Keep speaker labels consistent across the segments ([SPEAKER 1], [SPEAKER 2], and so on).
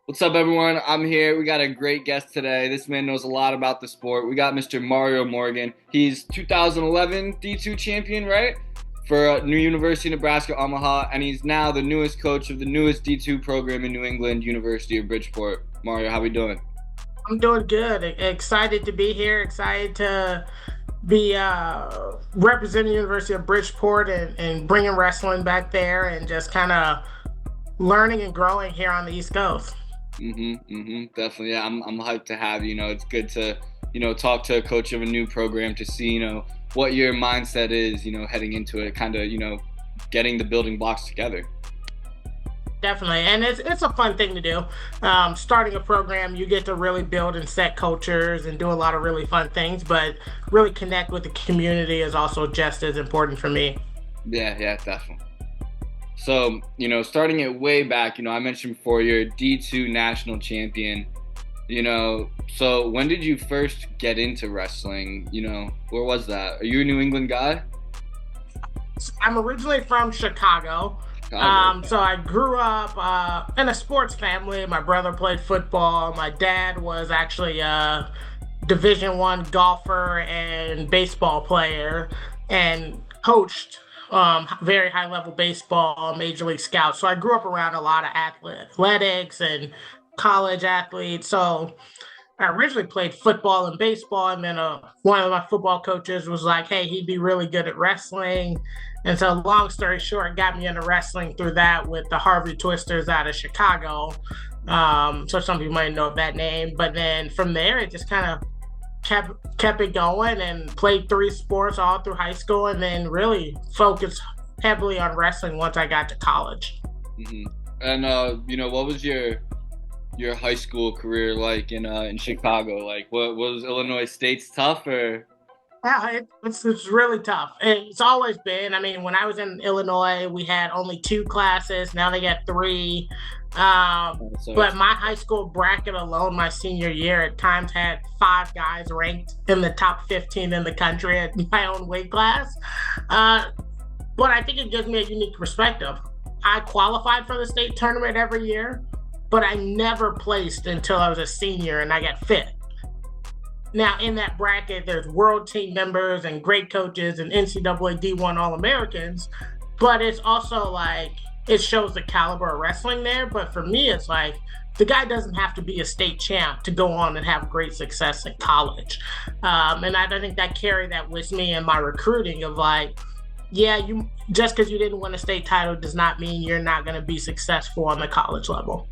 [SPEAKER 1] What's up, everyone? I'm here. We got a great guest today. This man knows a lot about the sport. We got Mr. Mario Morgan. He's 2011 D2 champion, right? For New University of Nebraska, Omaha, and he's now the newest coach of the newest D2 program in New England, University of Bridgeport. Mario, how we doing?
[SPEAKER 2] I'm doing good. Excited to be here. Excited to be representing the University of Bridgeport and bringing wrestling back there and just kind of learning and growing here on the East Coast.
[SPEAKER 1] Definitely. Yeah, I'm hyped to have you. It's good to, talk to a coach of a new program to see, what your mindset is, heading into it, kind of, getting the building blocks together.
[SPEAKER 2] Definitely. And it's a fun thing to do. Starting a program, you get to really build and set cultures and do a lot of really fun things, but really connect with the community is also just as important for me.
[SPEAKER 1] Yeah, definitely. So, starting it way back, I mentioned before you're a D2 national champion, so when did you first get into wrestling? Where was that? Are you a New England guy?
[SPEAKER 2] I'm originally from Chicago. So I grew up in a sports family. My brother played football. My dad was actually a Division I golfer and baseball player and coached very high level baseball, Major League Scouts. So I grew up around a lot of athletics and college athletes. So I originally played football and baseball, and then one of my football coaches was like, hey, he'd be really good at wrestling. And so long story short, got me into wrestling through that with the Harvey Twisters out of Chicago. So some of you might know of that name. But then from there, it just kind of kept it going and played 3 sports all through high school, and then really focused heavily on wrestling once I got to college.
[SPEAKER 1] And what was your high school career like in Chicago? Like, what was Illinois State's tough or?
[SPEAKER 2] Yeah, it's really tough. It's always been. I mean, when I was in Illinois, we had only 2 classes. Now they got 3. But my high school bracket alone, my senior year, at times had 5 guys ranked in the top 15 in the country at my own weight class. But I think it gives me a unique perspective. I qualified for the state tournament every year, but I never placed until I was a senior and I got 5th. Now, in that bracket, there's world team members and great coaches and NCAA D1 All-Americans, but it's also like, it shows the caliber of wrestling there. But for me, it's like, the guy doesn't have to be a state champ to go on and have great success in college. And I think that carried that with me in my recruiting of like, yeah, you just because you didn't win a state title does not mean you're not going to be successful on the college level.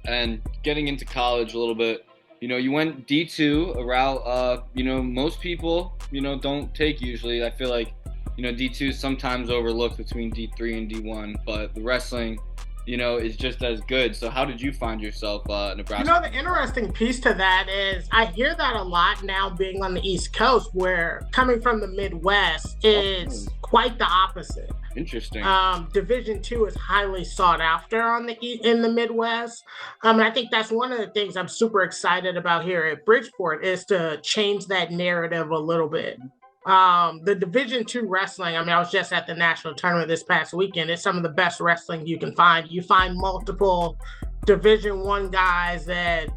[SPEAKER 1] And getting into college a little bit, you went D2, a route, most people, don't take usually. I feel like, D2 is sometimes overlooked between D3 and D1, but the wrestling, is just as good. So how did you find yourself Nebraska?
[SPEAKER 2] The interesting piece to that is I hear that a lot now being on the East Coast, where coming from the Midwest is quite the opposite.
[SPEAKER 1] Interesting.
[SPEAKER 2] Division II is highly sought after in the Midwest. And I think that's one of the things I'm super excited about here at Bridgeport is to change that narrative a little bit. The Division II wrestling, I was just at the national tournament this past weekend. It's some of the best wrestling you can find. You find multiple Division I guys that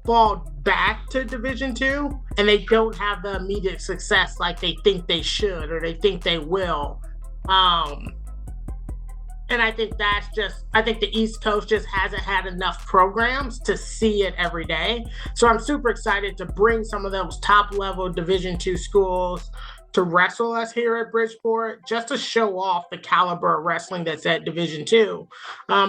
[SPEAKER 2] fall back to Division II and they don't have the immediate success like they think they should or they think they will. And I think I think the East Coast just hasn't had enough programs to see it every day. So I'm super excited to bring some of those top level Division II schools to wrestle us here at Bridgeport, just to show off the caliber of wrestling that's at Division II.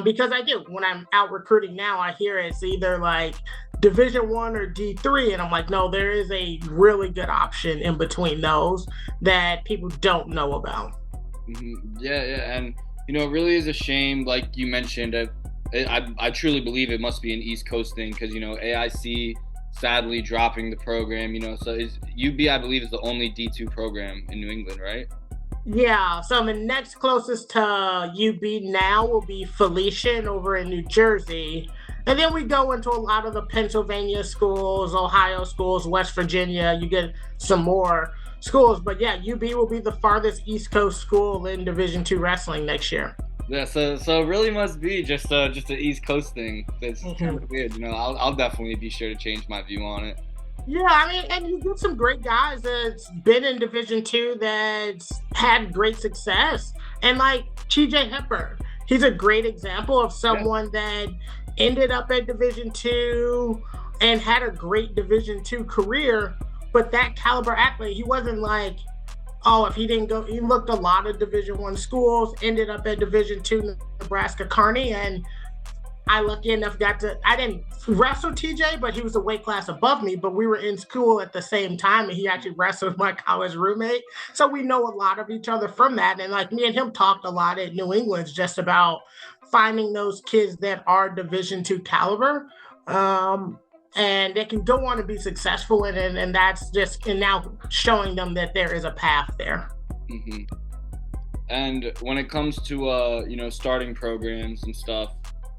[SPEAKER 2] Because I do, when I'm out recruiting now, I hear it's either like Division I or D3, and I'm like, no, there is a really good option in between those that people don't know about.
[SPEAKER 1] Yeah, and it really is a shame, like you mentioned. I truly believe it must be an East Coast thing because AIC sadly dropping the program. So UB, I believe, is the only D2 program in New England, right?
[SPEAKER 2] Yeah, so the next closest to UB now will be Felician over in New Jersey. And then we go into a lot of the Pennsylvania schools, Ohio schools, West Virginia. You get some more schools. But yeah, UB will be the farthest East Coast school in Division II wrestling next year.
[SPEAKER 1] Yeah, so it really must be just an East Coast thing. That's kind of weird, I'll definitely be sure to change my view on it.
[SPEAKER 2] Yeah, I mean, and you get some great guys that's been in Division II that's had great success, and like TJ Hepburn, he's a great example of someone that ended up at Division II and had a great Division II career. But that caliber athlete, he wasn't like, oh, if he didn't go, he looked a lot of Division I schools, ended up at Division II Nebraska Kearney, and I lucky enough I didn't wrestle TJ, but he was a weight class above me, but we were in school at the same time, and he actually wrestled my college roommate. So we know a lot of each other from that. And like me and him talked a lot at New England just about finding those kids that are Division II caliber. And they can go on to be successful in it, and that's just, and now showing them that there is a path there.
[SPEAKER 1] Mm-hmm. And when it comes to starting programs and stuff,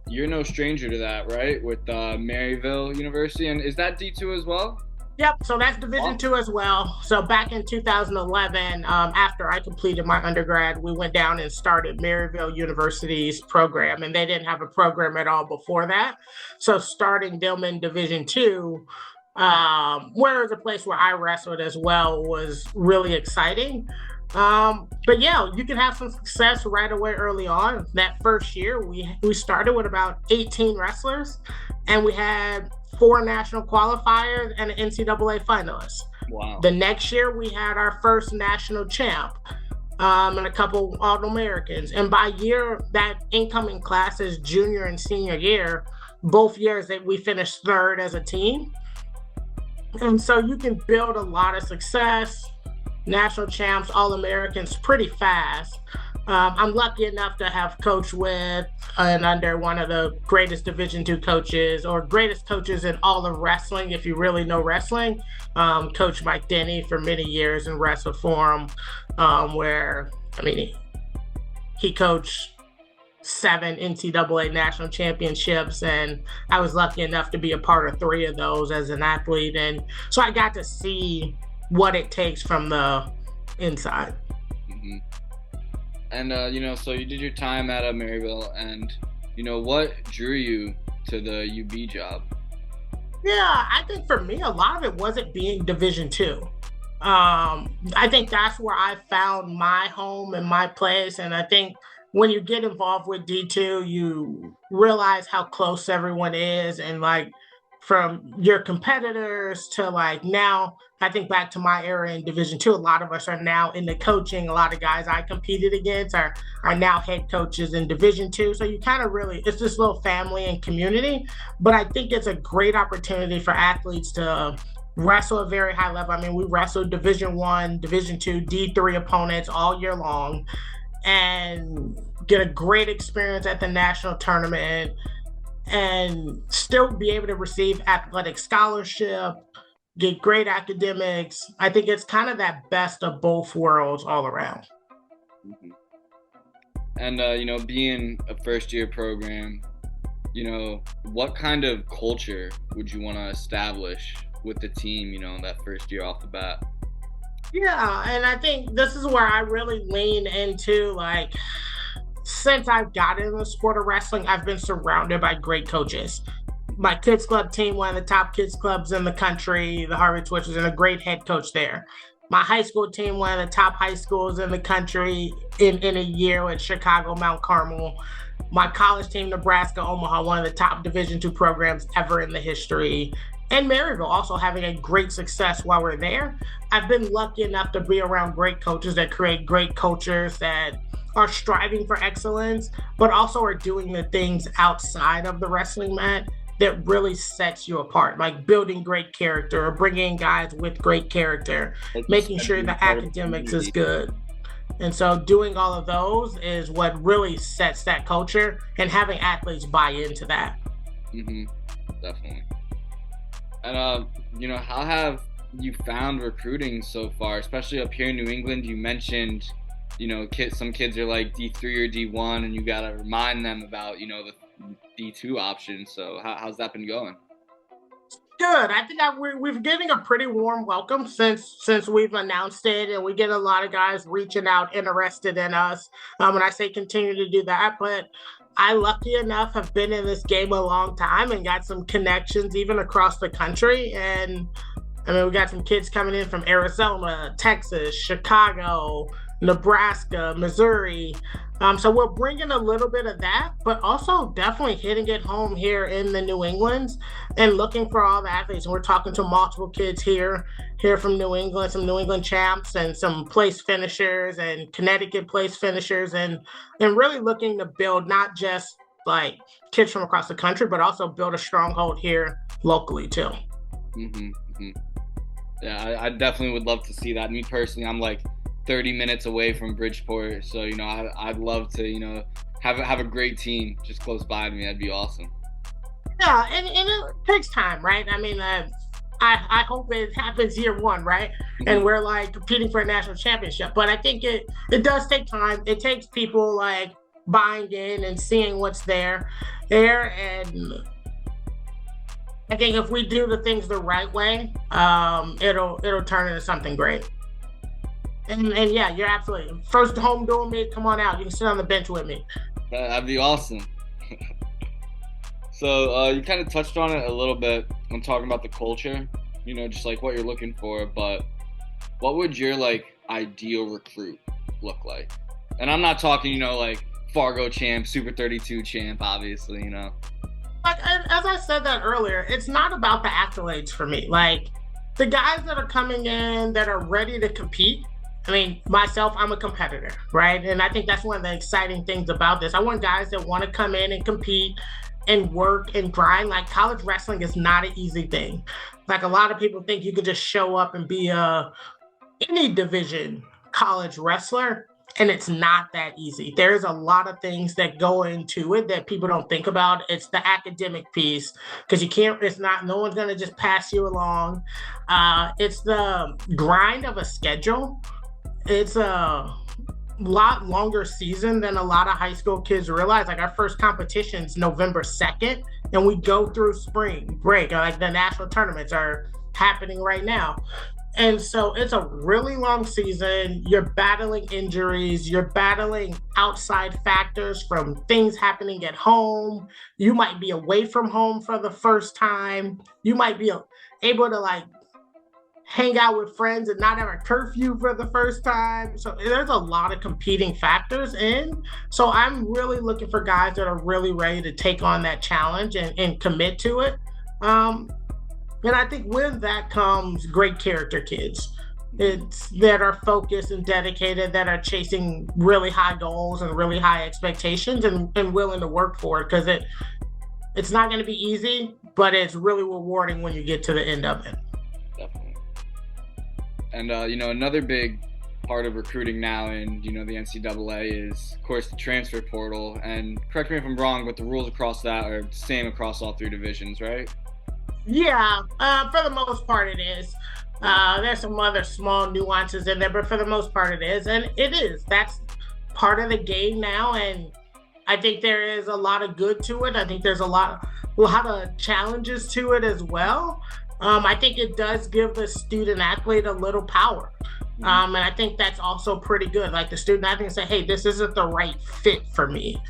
[SPEAKER 1] you're no stranger to that, right? With Maryville University, and is that D2 as well?
[SPEAKER 2] Yep, so that's Division II as well. So back in 2011, after I completed my undergrad, we went down and started Maryville University's program, and they didn't have a program at all before that. So starting them in Division II, where it was a place where I wrestled as well, was really exciting. But yeah, you can have some success right away early on. That first year, we started with about 18 wrestlers, and we had 4 national qualifiers and an NCAA finalist.
[SPEAKER 1] Wow.
[SPEAKER 2] The next year, we had our first national champ, and a couple All-Americans. And by year, that incoming classes, junior and senior year, both years that we finished third as a team. And so you can build a lot of success, national champs, All-Americans pretty fast. I'm lucky enough to have coached with and under one of the greatest Division II coaches, or greatest coaches in all of wrestling, if you really know wrestling. Coach Mike Denny for many years and wrestled for him, where, I mean, he coached 7 NCAA national championships, and I was lucky enough to be a part of 3 of those as an athlete. And so I got to see what it takes from the inside.
[SPEAKER 1] Mm-hmm. And, so you did your time at Maryville, and, what drew you to the UB job?
[SPEAKER 2] Yeah, I think for me, a lot of it wasn't being Division II. I think that's where I found my home and my place. And I think when you get involved with D2, you realize how close everyone is. And like, from your competitors to like now, I think back to my era in Division II, a lot of us are now in the coaching. A lot of guys I competed against are now head coaches in Division II. So you kind of really, it's this little family and community. But I think it's a great opportunity for athletes to wrestle at a very high level. I mean, we wrestled Division I, Division II, D3 opponents all year long, and get a great experience at the national tournament, and still be able to receive athletic scholarship, get great academics. I think it's kind of that best of both worlds all around.
[SPEAKER 1] Mm-hmm. And, being a first-year program, what kind of culture would you want to establish with the team, that first year off the bat?
[SPEAKER 2] Yeah, and I think this is where I really lean into, like, since I've gotten in the sport of wrestling, I've been surrounded by great coaches. My kids club team, one of the top kids clubs in the country, the Harvard Twitchers, and a great head coach there. My high school team, one of the top high schools in the country in a year at Chicago, Mount Carmel. My college team, Nebraska, Omaha, one of the top Division II programs ever in the history. And Maryville also having a great success while we're there. I've been lucky enough to be around great coaches that create great cultures that are striving for excellence, but also are doing the things outside of the wrestling mat that really sets you apart, like building great character or bringing guys with great character, making sure the academics is good. And so doing all of those is what really sets that culture, and having athletes buy into that.
[SPEAKER 1] Mm-hmm. Definitely. And, how have you found recruiting so far, especially up here in New England? You mentioned, some kids are like D3 or D1, and you got to remind them about, the D2 option. So how's that been going?
[SPEAKER 2] Good. I think we're getting a pretty warm welcome since we've announced it, and we get a lot of guys reaching out, interested in us. And I say continue to do that, but I, lucky enough, have been in this game a long time and got some connections even across the country. And I mean, we got some kids coming in from Arizona, Texas, Chicago, Nebraska, Missouri. So we're bringing a little bit of that, but also definitely hitting it home here in the New Englands and looking for all the athletes. And we're talking to multiple kids here from New England, some New England champs and some place finishers and Connecticut place finishers, and really looking to build not just like kids from across the country, but also build a stronghold here locally too.
[SPEAKER 1] Mm-hmm, mm-hmm. Yeah, I definitely would love to see that. Me personally, I'm like 30 minutes away from Bridgeport, so you know I'd love to, you know, have a great team just close by to me. That'd be awesome.
[SPEAKER 2] Yeah, and it takes time, right? I mean, I hope it happens year one, right? Mm-hmm. And we're like competing for a national championship, but I think it does take time. It takes people like buying in and seeing what's there, and I think if we do the things the right way, it'll turn into something great. And yeah, you're absolutely first home dual meet. Come on out. You can sit on the bench with me.
[SPEAKER 1] That'd be awesome. So you kind of touched on it a little bit when talking about the culture, you know, just like what you're looking for. But what would your like ideal recruit look like? And I'm not talking, you know, like Fargo champ, Super 32 champ, obviously, you know.
[SPEAKER 2] Like as I said that earlier, it's not about the accolades for me. Like the guys that are coming in that are ready to compete. I mean, myself, I'm a competitor, right? And I think that's one of the exciting things about this. I want guys that want to come in and compete and work and grind. Like college wrestling is not an easy thing. Like a lot of people think you could just show up and be any division college wrestler, and it's not that easy. There's a lot of things that go into it that people don't think about. It's the academic piece, because no one's going to just pass you along. It's the grind of a schedule. It's a lot longer season than a lot of high school kids realize. Like our first competition's November 2nd, and we go through spring break. Like the national tournaments are happening right now. And so it's a really long season. You're battling injuries. You're battling outside factors from things happening at home. You might be away from home for the first time. You might be able to like hang out with friends and not have a curfew for the first time. So there's a lot of competing factors in. So I'm really looking for guys that are really ready to take on that challenge and commit to it. And I think with that comes great character kids. It's that are focused and dedicated, that are chasing really high goals and really high expectations and willing to work for it, because it's not going to be easy, but it's really rewarding when you get to the end of it.
[SPEAKER 1] Definitely. And, you know, another big part of recruiting now in, you know, the NCAA is, of course, the transfer portal. And correct me if I'm wrong, but the rules across that are the same across all three divisions, right?
[SPEAKER 2] Yeah, for the most part it is. There's some other small nuances in there, but for the most part it is. And it is. That's part of the game now. And I think there is a lot of good to it. I think there's a lot of challenges to it as well. I think it does give the student athlete a little power. And I think that's also pretty good. Like the student athlete can say, hey, this isn't the right fit for me.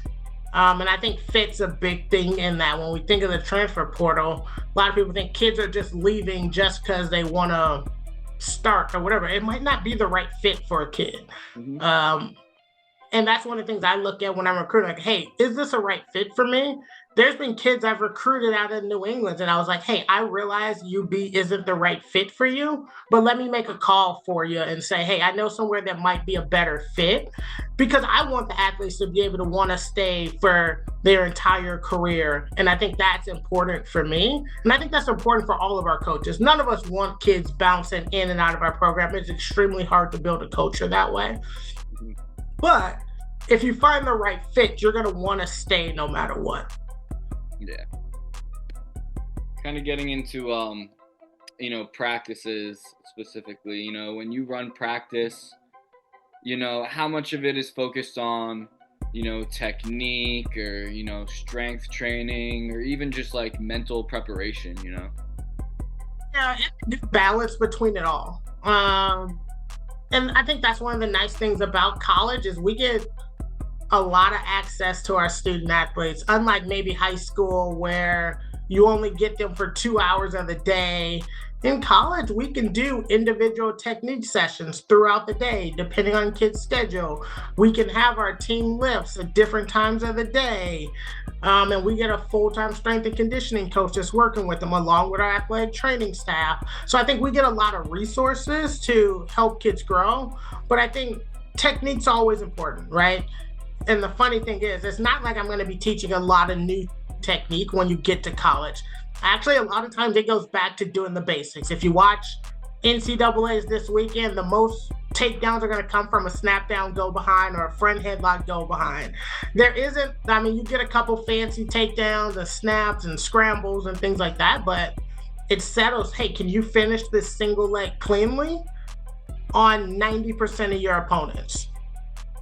[SPEAKER 2] And I think fit's a big thing in that. When we think of the transfer portal, a lot of people think kids are just leaving just because they want to start or whatever. It might not be the right fit for a kid. Mm-hmm. And that's one of the things I look at when I'm recruiting. Like, hey, is this a right fit for me? There's been kids I've recruited out of New England, and I was like, hey, I realize UB isn't the right fit for you, but let me make a call for you and say, hey, I know somewhere that might be a better fit, because I want the athletes to be able to want to stay for their entire career. And I think that's important for me. And I think that's important for all of our coaches. None of us want kids bouncing in and out of our program. It's extremely hard to build a culture that way. But if you find the right fit, you're going to want to stay no matter what.
[SPEAKER 1] Yeah. Kind of getting into, you know, practices specifically, you know, when you run practice, you know, how much of it is focused on, you know, technique or, you know, strength training or even just like mental preparation, you know?
[SPEAKER 2] Yeah, it's a good balance between it all. And I think that's one of the nice things about college is we get a lot of access to our student athletes, unlike maybe high school where you only get them for 2 hours of the day. In college, we can do individual technique sessions throughout the day, depending on kids' schedule. We can have our team lifts at different times of the day. And we get a full-time strength and conditioning coach that's working with them along with our athletic training staff. So I think we get a lot of resources to help kids grow. But I think technique's always important, right? And the funny thing is, it's not like I'm going to be teaching a lot of new technique when you get to college. Actually, a lot of times it goes back to doing the basics. If you watch NCAA's this weekend, the most takedowns are going to come from a snap down, go behind, or a front headlock, go behind. There isn't, I mean, you get a couple fancy takedowns and snaps and scrambles and things like that, but it settles, hey, can you finish this single leg cleanly on 90% of your opponents?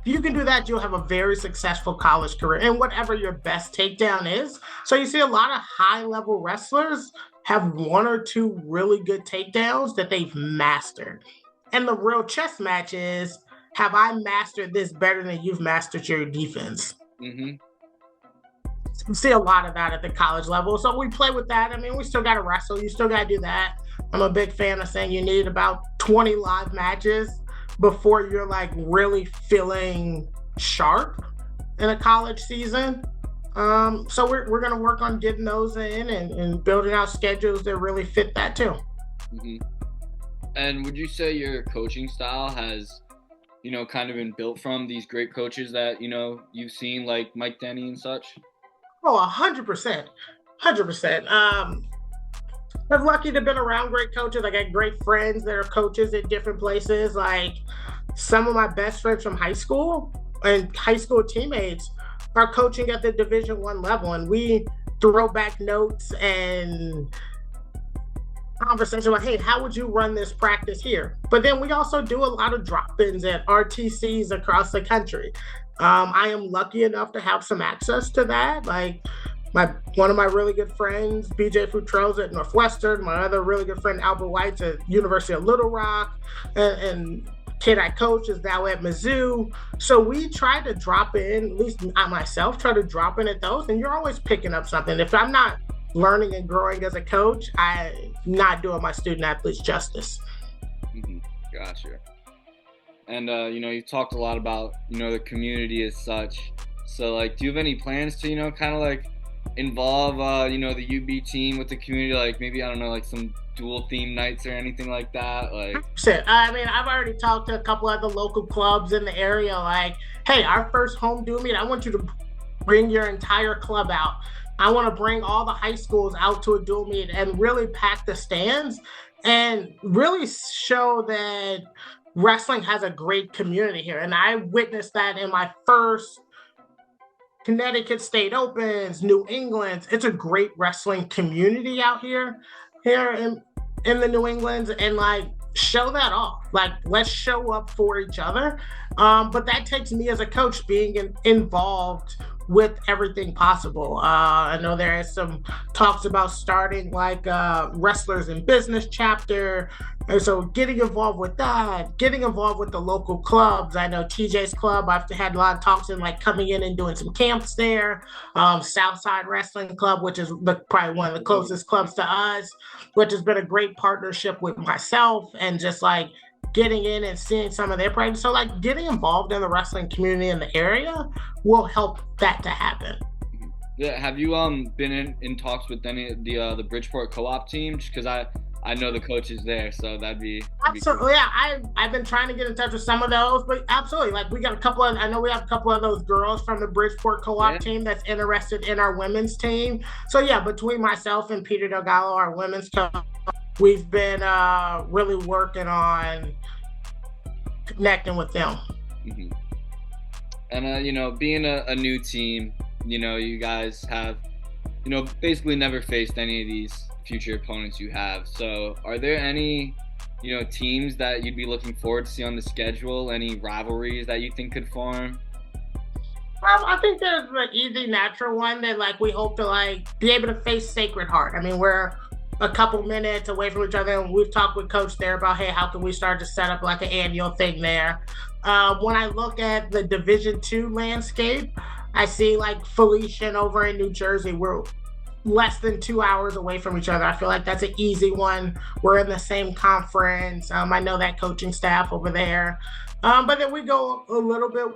[SPEAKER 2] If you can do that, you'll have a very successful college career in whatever your best takedown is. So you see a lot of high-level wrestlers have one or two really good takedowns that they've mastered. And the real chess match is, have I mastered this better than you've mastered your defense?
[SPEAKER 1] Mm-hmm.
[SPEAKER 2] So you see a lot of that at the college level. So we play with that. I mean, we still got to wrestle. You still got to do that. I'm a big fan of saying you need about 20 live matches before you're like really feeling sharp in a college season. So we're going to work on getting those in and building out schedules that really fit that too.
[SPEAKER 1] Mm-hmm. And would you say your coaching style has, kind of been built from these great coaches that, you've seen, like Mike Denny and such?
[SPEAKER 2] Oh, 100%. 100%. I'm lucky to have been around great coaches. I got great friends that are coaches at different places. Like some of my best friends from high school and high school teammates are coaching at the Division I level. And we throw back notes and conversation about, hey, how would you run this practice here? But then we also do a lot of drop-ins at RTCs across the country. I am lucky enough to have some access to that. Like one of my really good friends, BJ Futrell's at Northwestern, my other really good friend, Albert White's at University of Little Rock, and kid I coach is now at Mizzou. So we try to drop in, at least I myself, try to drop in at those, and you're always picking up something. If I'm not learning and growing as a coach, I'm not doing my student athletes justice.
[SPEAKER 1] Mm-hmm. Gotcha. And, you talked a lot about, the community as such. So, like, do you have any plans to, kind of, like, involve, the UB team with the community? Like, maybe, I don't know, like, some dual theme nights or anything like that? Like,
[SPEAKER 2] I mean, I've already talked to a couple of the local clubs in the area, like, hey, our first home dual meet, I want you to bring your entire club out. I want to bring all the high schools out to a dual meet and really pack the stands and really show that wrestling has a great community here. And I witnessed that in my first Connecticut State Opens, New England. It's a great wrestling community out here in the New Englands, and like show that off. Like, let's show up for each other. But that takes me as a coach being involved with everything possible. I know there is some talks about starting like wrestlers in business chapter. And so getting involved with that, getting involved with the local clubs. I know TJ's club, I've had a lot of talks in like coming in and doing some camps there. Southside Wrestling Club, which is probably one of the closest clubs to us, which has been a great partnership with myself and just like getting in and seeing some of their practice. So like getting involved in the wrestling community in the area will help that to happen.
[SPEAKER 1] Yeah, have you been in talks with any of the Bridgeport co-op team? Just because I know the coaches there, so that'd be
[SPEAKER 2] absolutely cool. Yeah. I've been trying to get in touch with some of those, but absolutely, like we got a couple of, I know we have a couple of those girls from the Bridgeport co-op team that's interested in our women's team. So yeah, between myself and Peter Delgado, our women's coach, we've been really working on connecting with them.
[SPEAKER 1] Mm-hmm. And being a new team, you guys have basically never faced any of these future opponents you have. So are there any teams that you'd be looking forward to see on the schedule? Any rivalries that you think could form?
[SPEAKER 2] I think there's an easy natural one that like we hope to like be able to face Sacred Heart. I mean, we're a couple minutes away from each other. And we've talked with Coach there about, hey, how can we start to set up like an annual thing there? When I look at the Division II landscape, I see like Felician over in New Jersey. We're less than 2 hours away from each other. I feel like that's an easy one. We're in the same conference. I know that coaching staff over there. But then we go a little bit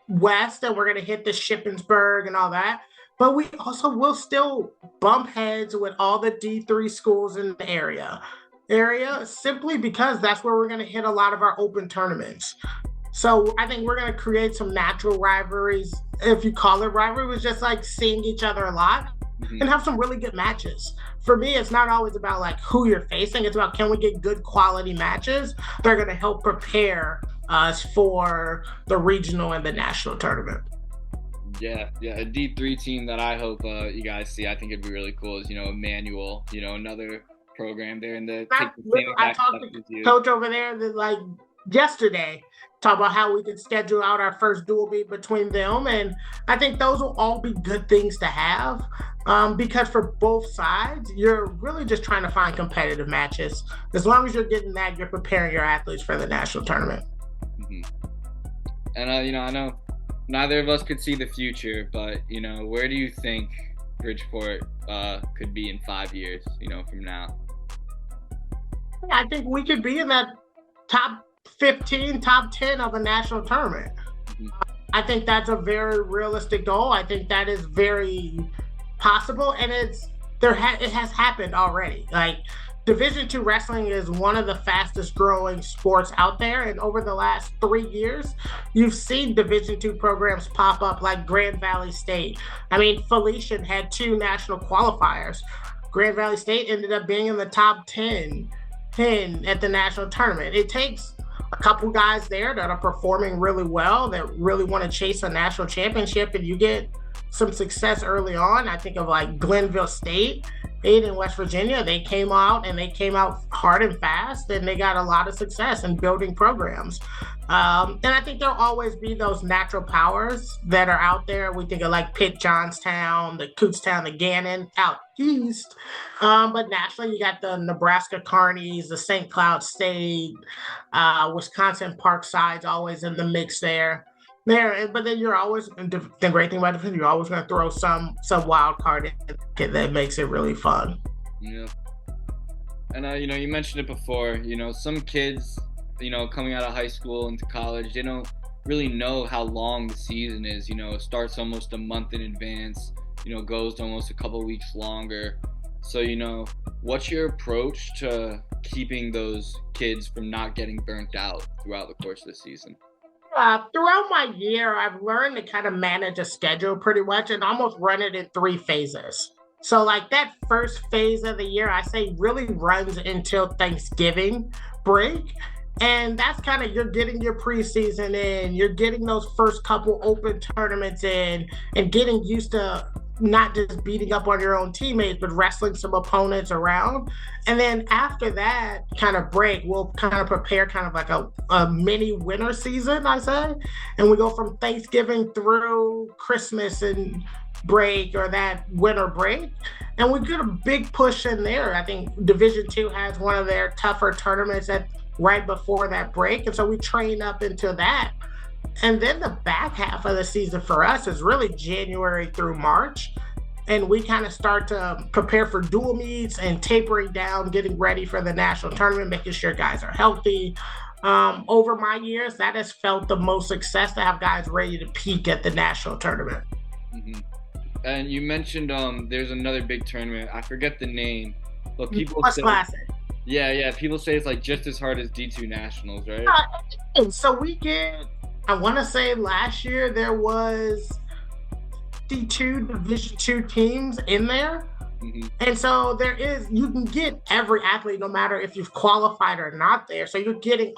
[SPEAKER 2] west, and we're going to hit the Shippensburg and all that. But we also will still bump heads with all the D3 schools in the area simply because that's where we're going to hit a lot of our open tournaments. So I think we're going to create some natural rivalries. If you call it rivalry, it's just like seeing each other a lot and have some really good matches. For me, it's not always about like who you're facing. It's about, can we get good quality matches that are going to help prepare us for the regional and the national tournament.
[SPEAKER 1] Yeah, a D3 team that I hope you guys see. I think it'd be really cool is, Emmanuel, another program there in the.
[SPEAKER 2] I talked to Coach over there that like yesterday, talk about how we could schedule out our first dual meet between them, and I think those will all be good things to have because for both sides, you're really just trying to find competitive matches. As long as you're getting that, you're preparing your athletes for the national tournament.
[SPEAKER 1] And I know neither of us could see the future, but where do you think Bridgeport could be in 5 years, from now?
[SPEAKER 2] I think we could be in that top 15, top 10 of a national tournament. I think that's a very realistic goal. I think that is very possible, and it has happened already. Like Division II wrestling is one of the fastest growing sports out there, and over the last 3 years, you've seen Division II programs pop up like Grand Valley State. I mean, Felician had 2 national qualifiers. Grand Valley State ended up being in the top 10 at the national tournament. It takes a couple guys there that are performing really well, that really want to chase a national championship, and you get some success early on. I think of like Glenville State in West Virginia. They came out hard and fast, and they got a lot of success in building programs. And I think there'll always be those natural powers that are out there. We think of like Pitt, Johnstown, the Kutztown, the Gannon out east. But nationally, you got the Nebraska Carnies, the St. Cloud State, Wisconsin Parkside's always in the mix there. But then you're always, the great thing about Division, you're always going to throw some wild card in that makes it really fun.
[SPEAKER 1] Yeah. And, you mentioned it before, some kids, coming out of high school into college, they don't really know how long the season is. It starts almost a month in advance, goes almost a couple weeks longer. So, what's your approach to keeping those kids from not getting burnt out throughout the course of the season?
[SPEAKER 2] Throughout my year, I've learned to kind of manage a schedule pretty much and almost run it in 3 phases. So like that first phase of the year, I say really runs until Thanksgiving break. And that's kind of, you're getting your preseason in, you're getting those first couple open tournaments in, and getting used to not just beating up on your own teammates, but wrestling some opponents around. And then after that kind of break, we'll kind of prepare kind of like a mini winter season, I say. And we go from Thanksgiving through Christmas and break, or that winter break. And we get a big push in there. I think Division II has one of their tougher tournaments right before that break. And so we train up into that. And then the back half of the season for us is really January through March. And we kind of start to prepare for dual meets and tapering down, getting ready for the national tournament, making sure guys are healthy. Over my years, that has felt the most success to have guys ready to peak at the national tournament.
[SPEAKER 1] Mm-hmm. And you mentioned there's another big tournament. I forget the name, but people say
[SPEAKER 2] Classic.
[SPEAKER 1] Yeah. People say it's like just as hard as D2 Nationals, right?
[SPEAKER 2] So we get, I want to say last year there was D2 Division II teams in there. Mm-hmm. And so you can get every athlete, no matter if you've qualified or not there. So you're getting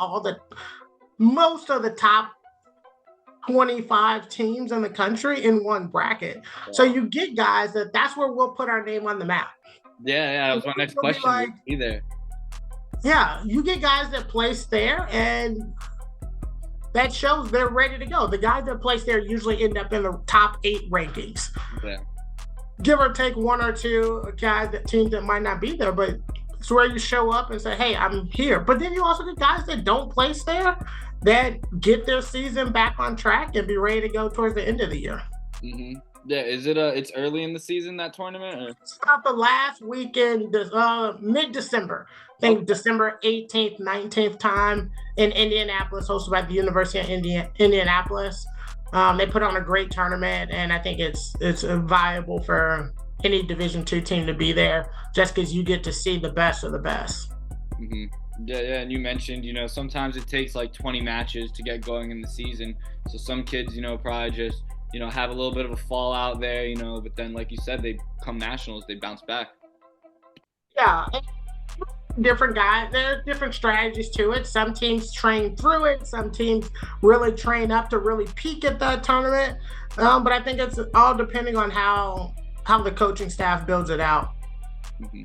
[SPEAKER 2] most of the top 25 teams in the country in one bracket. Yeah. So you get guys that's where we'll put our name on the map.
[SPEAKER 1] Yeah, that was my next question. Like, either.
[SPEAKER 2] Yeah, you get guys that place there, and that shows they're ready to go. The guys that place there usually end up in the top 8 rankings.
[SPEAKER 1] Yeah.
[SPEAKER 2] give or take one or two guys that teams that might not be there, but it's where you show up and say, hey, I'm here. But then you also get guys that don't place there that get their season back on track and be ready to go towards the end of the year.
[SPEAKER 1] Mm-hmm. Yeah, is it it's early in the season, that tournament? Or?
[SPEAKER 2] It's about the last weekend, mid-December. I think December 18th, 19th time in Indianapolis, hosted by the University of Indianapolis. They put on a great tournament, and I think it's viable for any Division II team to be there, just because you get to see the best of the best.
[SPEAKER 1] Mm-hmm. Yeah, and you mentioned, sometimes it takes like 20 matches to get going in the season. So some kids, probably just, have a little bit of a fallout there, but then, like you said, they come nationals, they bounce back.
[SPEAKER 2] Yeah, different guys, there are different strategies to it. Some teams train through it. Some teams really train up to really peak at that tournament. But I think it's all depending on how the coaching staff builds it out.
[SPEAKER 1] Mm-hmm.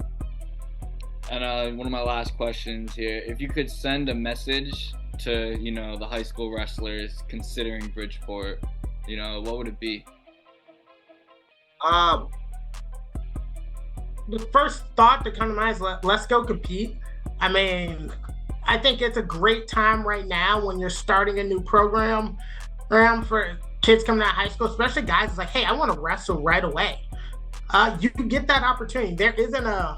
[SPEAKER 1] And one of my last questions here, if you could send a message to, the high school wrestlers considering Bridgeport, what would it be?
[SPEAKER 2] The first thought that comes to mind is let's go compete. I mean, I think it's a great time right now when you're starting a new program for kids coming out of high school, especially guys it's like, hey, I want to wrestle right away. You can get that opportunity. There isn't a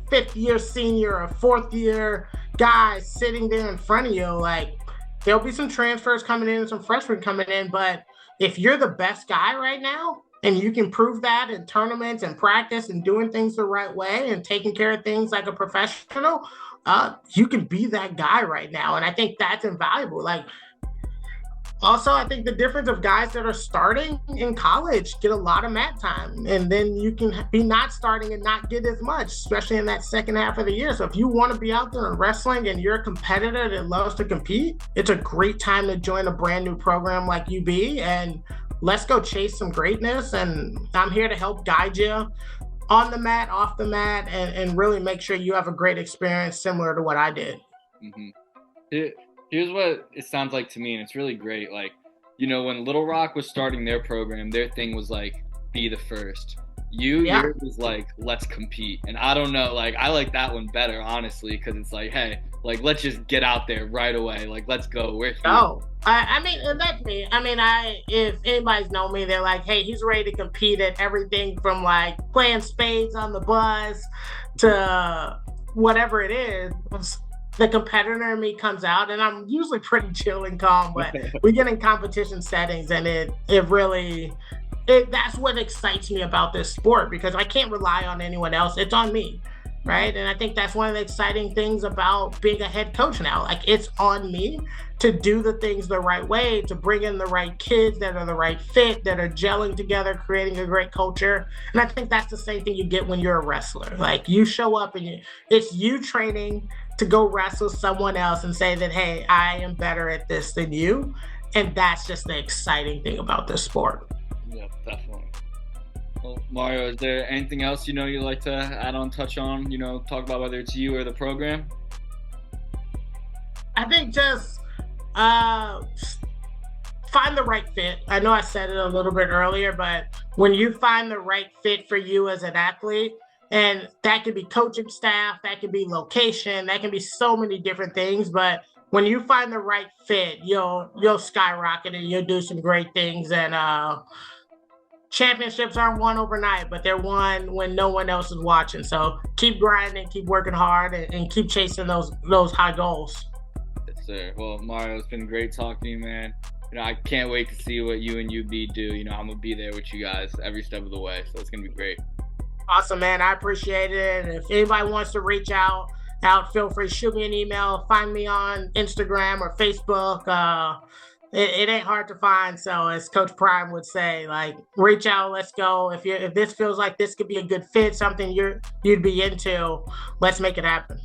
[SPEAKER 2] fifth-year senior or fourth-year guy sitting there in front of you. Like, there'll be some transfers coming in and some freshmen coming in, but if you're the best guy right now and you can prove that in tournaments and practice and doing things the right way and taking care of things like a professional, you can be that guy right now. And I think that's invaluable. Like, also, I think the difference of guys that are starting in college get a lot of mat time, and then you can be not starting and not get as much, especially in that second half of the year. So if you want to be out there and wrestling and you're a competitor that loves to compete, it's a great time to join a brand new program like UB, and let's go chase some greatness. And I'm here to help guide you on the mat, off the mat, and really make sure you have a great experience similar to what I did.
[SPEAKER 1] Mm-hmm. Here's what it sounds like to me, and it's really great. Like, when Little Rock was starting their program, their thing was like, be the first. Yours was like, let's compete. And I don't know, like, I like that one better, honestly, because it's like, hey, like, let's just get out there right away. Like, let's go. We're here.
[SPEAKER 2] Oh, I mean, that's me. I mean, if anybody's known me, they're like, hey, he's ready to compete at everything from like playing spades on the bus to whatever it is. The competitor in me comes out, and I'm usually pretty chill and calm, but we get in competition settings, and it really that's what excites me about this sport, because I can't rely on anyone else. It's on me, right? And I think that's one of the exciting things about being a head coach now. Like, it's on me to do the things the right way, to bring in the right kids that are the right fit, that are gelling together, creating a great culture. And I think that's the same thing you get when you're a wrestler. Like, you show up and it's you training to go wrestle someone else and say that, hey, I am better at this than you. And that's just the exciting thing about this sport.
[SPEAKER 1] Yeah, definitely. Well, Mario, is there anything else, you'd like to add on, touch on, talk about, whether it's you or the program?
[SPEAKER 2] I think just find the right fit. I know I said it a little bit earlier, but when you find the right fit for you as an athlete, and that could be coaching staff, that could be location, that can be so many different things. But when you find the right fit, you'll skyrocket and you'll do some great things. And championships aren't won overnight, but they're won when no one else is watching. So keep grinding, keep working hard, and keep chasing those high goals.
[SPEAKER 1] Yes, sir. Well, Mario, it's been great talking to you, man. I can't wait to see what you and UB do. I'm going to be there with you guys every step of the way. So it's going to be great.
[SPEAKER 2] Awesome, man. I appreciate it. And if anybody wants to reach out, feel free to shoot me an email. Find me on Instagram or Facebook. It ain't hard to find. So as Coach Prime would say, like, reach out, let's go. If this feels like this could be a good fit, something you'd be into, let's make it happen.